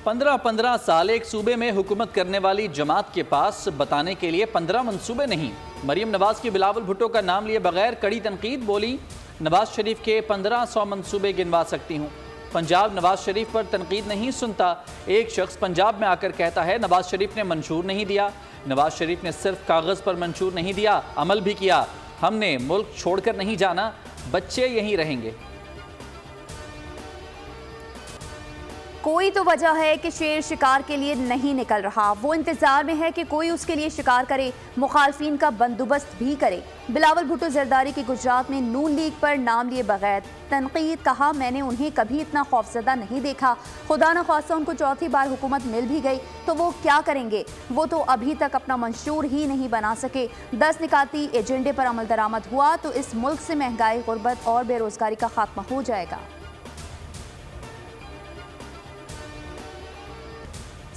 15 साल एक सूबे में हुकूमत करने वाली जमात के पास बताने के लिए 15 मंसूबे नहीं। मरियम नवाज की बिलावल भुट्टो का नाम लिए बगैर कड़ी तनकीद, बोली नवाज शरीफ के 1500 मंसूबे गिनवा सकती हूँ। पंजाब नवाज शरीफ पर तनकीद नहीं सुनता। एक शख्स पंजाब में आकर कहता है नवाज शरीफ ने मंशूर नहीं दिया। नवाज शरीफ ने सिर्फ कागज़ पर मंशूर नहीं दिया, अमल भी किया। हमने मुल्क छोड़कर नहीं जाना, बच्चे यहीं रहेंगे। कोई तो वजह है कि शेर शिकार के लिए नहीं निकल रहा। वो इंतजार में है कि कोई उसके लिए शिकार करे, मुखालफिन का बंदोबस्त भी करे। बिलावल भुट्टो जरदारी की गुजरात में नून लीग पर नाम लिए बगैर तनकीद, कहा मैंने उन्हें कभी इतना खौफजदा नहीं देखा। खुदा न खास्ता उनको चौथी बार हुकूमत मिल भी गई तो वो क्या करेंगे? वो तो अभी तक अपना मंशूर ही नहीं बना सके। 10 निकाती एजेंडे पर अमल दरामद हुआ तो इस मुल्क से महंगाई, गुर्बत और बेरोजगारी का खात्मा हो जाएगा।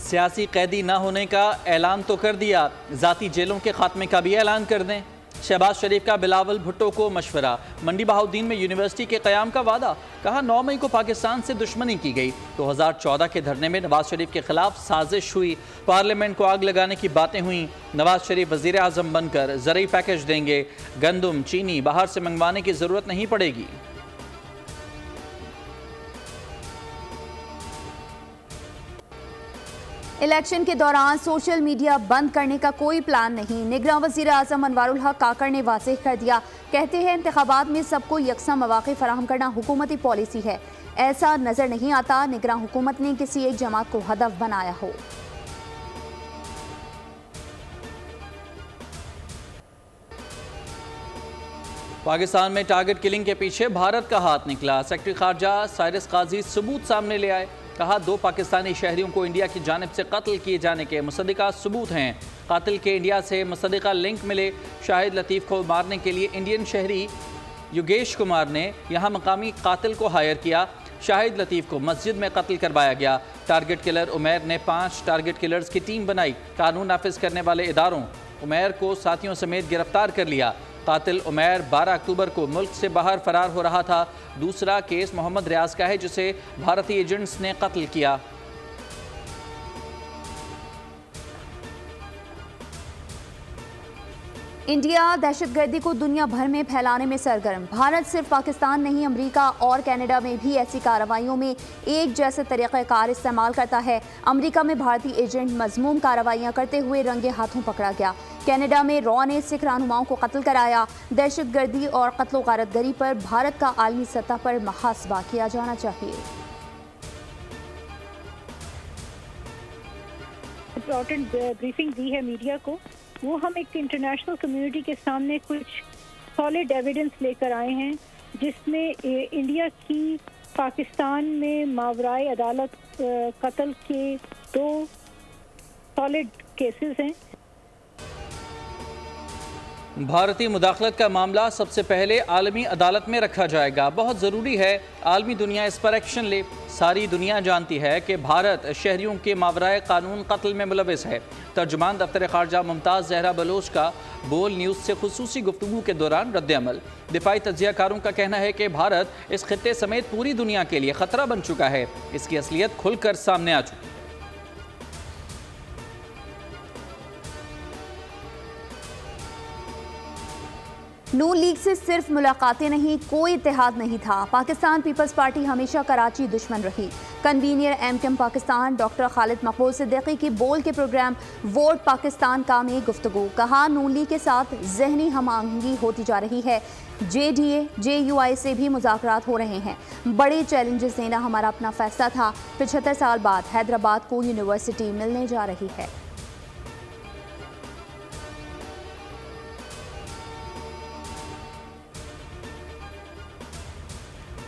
सियासी कैदी ना होने का ऐलान तो कर दिया, ज़ाती जेलों के खात्मे का भी ऐलान कर दें। शहबाज शरीफ का बिलावल भुट्टो को मशवरा। मंडी बहाउद्दीन में यूनिवर्सिटी के क़याम का वादा, कहा 9 मई को पाकिस्तान से दुश्मनी की गई। 2014 के धरने में नवाज शरीफ के खिलाफ साजिश हुई, पार्लियामेंट को आग लगाने की बातें हुई। नवाज शरीफ वज़ीर आज़म बनकर ज़रूरी पैकेज देंगे, गंदम चीनी बाहर से मंगवाने की ज़रूरत नहीं पड़ेगी। इलेक्शन के दौरान सोशल मीडिया बंद करने का कोई प्लान नहीं। निगरान वज़ीर आज़म अनवारुल हक काकड़ ने वाज़ेह कर दिया। कहते हैं इंतखाबात में सबको यकसा मौक़े फराहम करना हुकूमती पॉलिसी है। ऐसा नज़र नहीं आता निगरान हुकूमत ने किसी एक जमात को हदफ बनाया हो। पाकिस्तान में टारगेट किलिंग के पीछे भारत का हाथ निकला। सेक्रेटरी खारजा साइरस काजी सबूत सामने ले आए। कहा 2 पाकिस्तानी शहरियों को इंडिया की जानिब से कत्ल किए जाने के मुसद्दिका सबूत हैं। कातिल के इंडिया से मुसद्दिका लिंक मिले। शाहिद लतीफ़ को मारने के लिए इंडियन शहरी योगेश कुमार ने यहां मकामी कातिल को हायर किया। शाहिद लतीफ़ को मस्जिद में कत्ल करवाया गया। टारगेट किलर उमैर ने 5 टारगेट किलर्स की टीम बनाई। कानून नाफिज करने वाले इदारों उमैर को साथियों समेत गिरफ्तार कर लिया। कातिल उमैर 12 अक्टूबर को मुल्क से बाहर फरार हो रहा था। दूसरा केस मोहम्मद रियाज का है जिसे भारतीय एजेंट्स ने कत्ल किया। इंडिया दहशतगर्दी को दुनिया भर में फैलाने में सरगर्म। भारत सिर्फ पाकिस्तान नहीं, अमेरिका और कनाडा में भी ऐसी कार्रवाइयों में एक जैसे तरीक़ाकार इस्तेमाल करता है। अमेरिका में भारतीय एजेंट मज़मूम कार्रवाइयाँ करते हुए रंगे हाथों पकड़ा गया। कनाडा में रॉ ने सिख रहनुमाओं को कत्ल कराया। दहशतगर्दी और कत्ल गारतगरी पर भारत का आलमी सतह पर मुहासबा किया जाना चाहिए। इम्पोर्टेंट ब्रीफिंग दी है मीडिया को, वो हम एक इंटरनेशनल कम्युनिटी के सामने कुछ सॉलिड एविडेंस लेकर आए हैं जिसमें इंडिया की पाकिस्तान में मावराए अदालत कत्ल के 2 सॉलिड केसेस हैं। भारतीय मुदाखलत का मामला सबसे पहले आलमी अदालत में रखा जाएगा। बहुत ज़रूरी है आलमी दुनिया इस पर एक्शन ले। सारी दुनिया जानती है कि भारत शहरियों के मावराए कानून कत्ल में मुलविस है। तर्जुमान दफ्तर खारजा मुमताज़ जहरा बलोच का बोल न्यूज़ से खुसूसी गुफ्तगू के दौरान रद्द-ए-अमल। दिफाई तज्ज़ियाकारों का कहना है कि भारत इस खित्ते समेत पूरी दुनिया के लिए ख़तरा बन चुका है। इसकी असलियत खुलकर सामने आ चुकी है। नून लीग से सिर्फ मुलाकातें नहीं, कोई इत्तेहाद नहीं था। पाकिस्तान पीपल्स पार्टी हमेशा कराची दुश्मन रही। कन्वीनियर एमकेएम पाकिस्तान डॉक्टर खालिद मकबूल सिद्दीकी की बोल के प्रोग्राम वोट पाकिस्तान का में गुफ्तगू। कहा नून लीग के साथ जहनी हम-आहंगी होती जा रही है। JDA, JUI से भी मुज़ाकरात हो रहे हैं। बड़े चैलेंजेस देना हमारा अपना फैसला था। 75 साल बाद हैदराबाद को यूनिवर्सिटी मिलने जा रही है।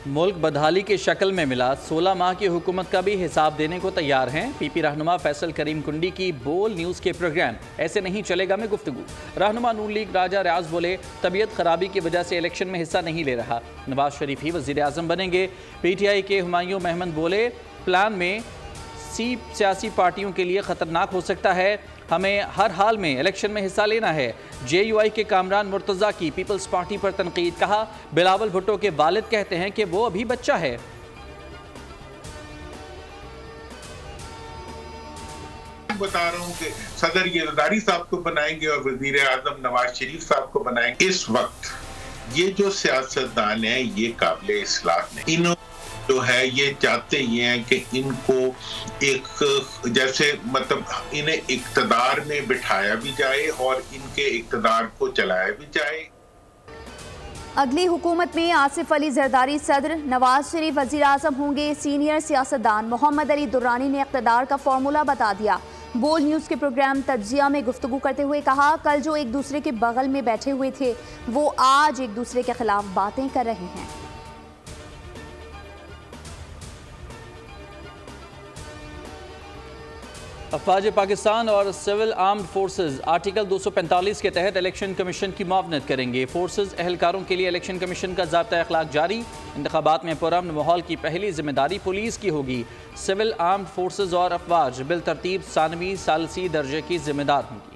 मुल्क बदहाली की शक्ल में मिला। 16 माह की हुकूमत का भी हिसाब देने को तैयार हैं। PP रहनुमा फैसल करीम कुंडी की बोल न्यूज़ के प्रोग्राम ऐसे नहीं चलेगा में गुफ्तगू। रहनुमा नून लीग राजा रियाज बोले तबीयत खराबी की वजह से इलेक्शन में हिस्सा नहीं ले रहा। नवाज शरीफ ही वज़ीर आज़म बनेंगे। PTI के हुमायूं महमद बोले प्लान में सियासी पार्टियों के लिए ख़तरनाक हो सकता है। हमें हर हाल में इलेक्शन में हिस्सा लेना है। JUI के कामरान मुर्तज़ा की पीपल्स पार्टी पर तनकीद। कहा बिलावल भुट्टो के वालिद कहते हैं कि वो अभी बच्चा है। मैं बता रहा हूँ कि सदर जरदारी साहब को बनाएंगे और वजीर आजम नवाज शरीफ साहब को बनाएंगे। इस वक्त ये जो सियासतदान है ये काबिल इस्लाह नहीं। इन्होंने जो है ये चाहते ये हैं कि इनको एक जैसे मतलब इन्हें इक्तदार में बिठाया भी जाए और इनके इक्तदार को चलाया भी जाए। अगली हुकूमत में आसिफ अली जरदारी सदर, नवाज शरीफ वजीर आजम होंगे। सीनियर सियासतदान मोहम्मद अली दुर्रानी ने इक़्तिदार का फॉर्मूला बता दिया। बोल न्यूज़ के प्रोग्राम तज्जिया में गुफ्तगू करते हुए कहा, कल जो एक दूसरे के बगल में बैठे हुए थे वो आज एक दूसरे के खिलाफ बातें कर रहे हैं। अफवाज पाकिस्तान और सिविल आर्म्ड फोर्सेज आर्टिकल 245 के तहत इलेक्शन कमीशन की मुआवनत करेंगे। फोर्सेज एहलकारों के लिए इलेक्शन कमीशन का ज़ाब्ता अखलाक जारी। इंतखाबात में पुरअमन माहौल की पहली जिम्मेदारी पुलिस की होगी। सिविल आर्म्ड फोर्सेज और अफवाज बिल तरतीब सानवी सालसी दर्जे की जिम्मेदार होंगी।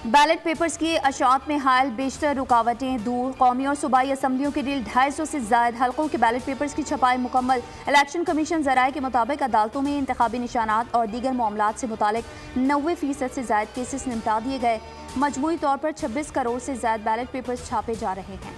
बैलेट पेपर्स की अशात में हाल बेशतर रुकावटें दूर। कौमी और सूबाई असम्बलियों के लिए 250 से ज़ायद हल्कों के बैलेट पेपर्स की छपाई मुकम्मल। इलेक्शन कमीशन ज़राए के मुताबिक अदालतों में इंतखाबी निशानात और दीगर मामलात से मुतालिक 90% से ज़ायद केसेस निपटा दिए गए। मजमूई तौर पर 26 करोड़ से ज़ायद बैलेट पेपर्स छापे जा रहे हैं।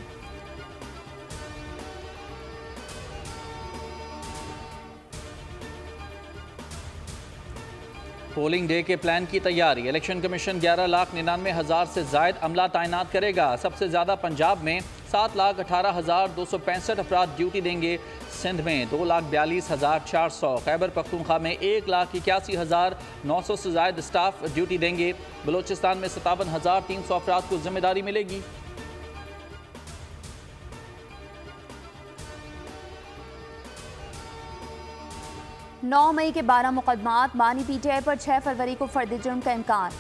पोलिंग डे के प्लान की तैयारी। इलेक्शन कमीशन 11,99,000 से जायद अमला तैनात करेगा। सबसे ज़्यादा पंजाब में 7,18,265 अफराद ड्यूटी देंगे। सिंध में 2,42,400, खैबर पख्तूनख्वा में 1,81,900 से जायद स्टाफ ड्यूटी देंगे। बलोचिस्तान में 57,300 अफराद को जिम्मेदारी मिलेगी। नौ मई के 12 मुकदमात। बानी पीटीआई पर 6 फरवरी को फर्द जुर्म का इम्कान।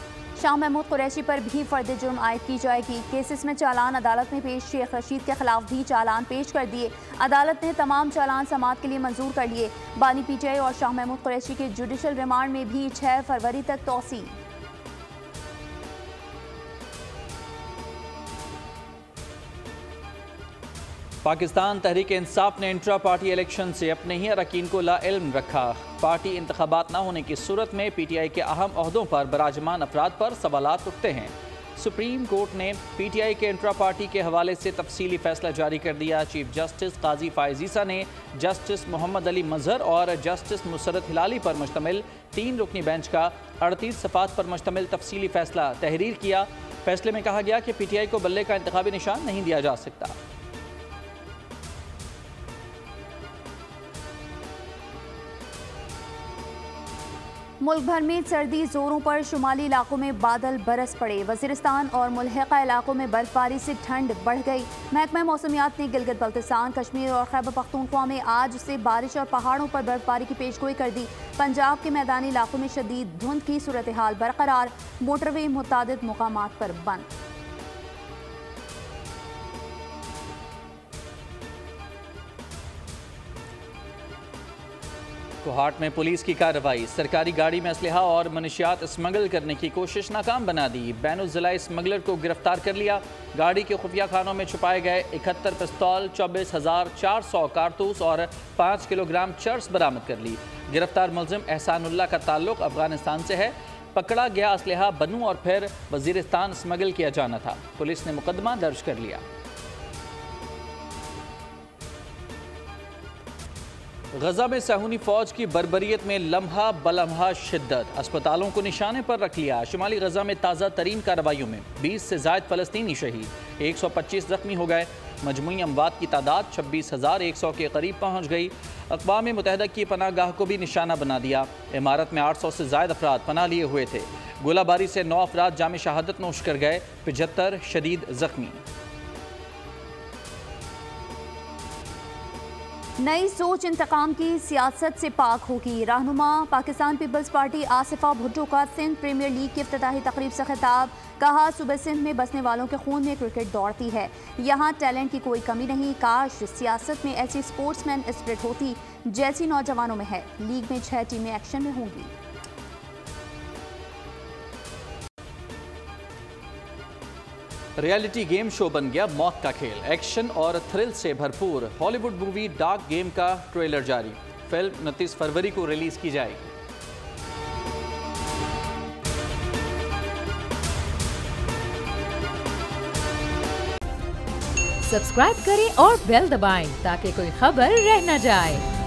शाह महमूद कुरैशी पर भी फर्द जुर्म आयद की जाएगी। केसेस में चालान अदालत में पेश। शेख रशीद के खिलाफ भी चालान पेश कर दिए। अदालत ने तमाम चालान समाअत के लिए मंजूर कर लिए। बानी पीटीआई और शाह महमूद कुरैशी के जुडिशल रिमांड में भी 6 फरवरी तक तौसी। पाकिस्तान तहरीक इंसाफ ने इंट्रा पार्टी इलेक्शन से अपने ही अरकान को लाइल्म रखा। पार्टी इंतखाबात न होने की सूरत में पीटीआई के अहम ओहदों पर बराजमान अफराद पर सवालात उठते हैं। सुप्रीम कोर्ट ने पीटीआई के इंट्रा पार्टी के हवाले से तफसीली फैसला जारी कर दिया। चीफ जस्टिस काजी फायज ईसा ने जस्टिस मोहम्मद अली मजहर और जस्टिस मुसरत हिलाली पर मुश्तमिल 3 रुकनी बेंच का 38 सफ़ात पर मुश्तमिल तफसीली फैसला तहरीर किया। फैसले में कहा गया कि पीटीआई को बल्ले का इंतखाबी निशान नहीं दिया जा सकता। मुल्क भर में सर्दी जोरों पर। शुमाली इलाकों में बादल बरस पड़े। वज़ीरिस्तान और मुल्हिका इलाकों में बर्फबारी से ठंड बढ़ गई। महकमा मौसमियात ने गिलगित बल्तिस्तान, कश्मीर और खैबर पख्तूनख्वा में आज से बारिश और पहाड़ों पर बर्फबारी की पेशगोई कर दी। पंजाब के मैदानी इलाकों में शदीद धुंध की सूरत हाल बरकरार। मोटरवे मुतादिद मुकामात पर बंद। कोहाट में पुलिस की कार्रवाई। सरकारी गाड़ी में असलहा और मनशियात स्मगल करने की कोशिश नाकाम बना दी। बैनुल-ज़िला स्मगलर को गिरफ्तार कर लिया। गाड़ी के खुफिया खानों में छुपाए गए 71 पिस्तौल, 24,400 कारतूस और 5 किलोग्राम चर्स बरामद कर ली। गिरफ्तार मुलजिम एहसानुल्लाह का ताल्लुक अफगानिस्तान से है। पकड़ा गया असलहा बनू और फिर वज़ीरिस्तान स्मगल किया जाना था। पुलिस ने मुकदमा दर्ज कर लिया। गजा में सहूनी फौज की बर्बरियत में लम्हा बलम्हा शिद्दत। अस्पतालों को निशाने पर रख लिया। शुमाली गजा में ताज़ा तरीन कार्रवाइयों में 20 से ज़ायद फ़लस्तीनी शहीद, 125 ज़ख्मी हो गए। मजमूई अमवात की तादाद 26,100 के करीब पहुँच गई। अक़वाम मुत्तहिदा की पनाहगाह को भी निशाना बना दिया। इमारत में 800 से ज़ायद अफराद पनाह लिए हुए थे। गोलाबारी से 9 अफराद जामे शहादत नोश कर गए, 75 शदीद ज़ख्मी। नई सोच इंतकाम की सियासत से पाक होगी। रहनुमा पाकिस्तान पीपल्स पार्टी आसिफा भुट्टो का सिंध प्रीमियर लीग की इफ्तिताही तकरीब से खिताब। कहा, सुबह सिंध में बसने वालों के खून में क्रिकेट दौड़ती है। यहाँ टैलेंट की कोई कमी नहीं। काश सियासत में ऐसी स्पोर्ट्समैन स्पिरिट होती जैसी नौजवानों में है। लीग में 6 टीमें एक्शन में होंगी। रियलिटी गेम शो बन गया मौत का खेल। एक्शन और थ्रिल से भरपूर हॉलीवुड मूवी डार्क गेम का ट्रेलर जारी। फिल्म 29 फरवरी को रिलीज की जाएगी। सब्सक्राइब करें और बेल दबाएं ताकि कोई खबर रह न जाए।